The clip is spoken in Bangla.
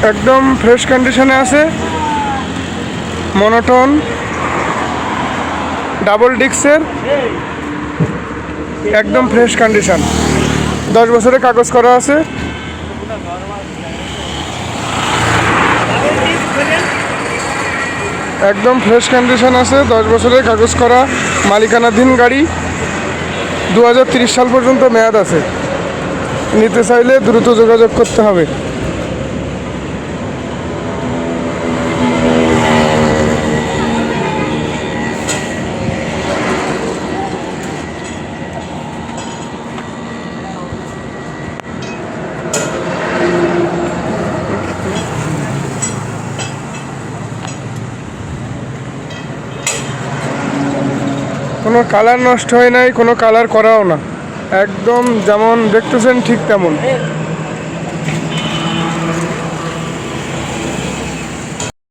একদম ফ্রেশ কন্ডিশনে আছে, মনোটন, ডাবল ডিক্সের, একদম ফ্রেশ কন্ডিশন। 10 বছরের কাগজ করা আছে। একদম ফ্রেশ কন্ডিশন আছে, 10 বছরের কাগজ করা, মালিকানাধীন গাড়ি। 2030 সাল পর্যন্ত মেয়াদ আছে। নিতে চাইলে দ্রুত যোগাযোগ করতে হবে। কোনো কালার নষ্ট হয় নাই, কোনো কালার করাও না, একদম যেমন দেখতেছেন ঠিক তেমন।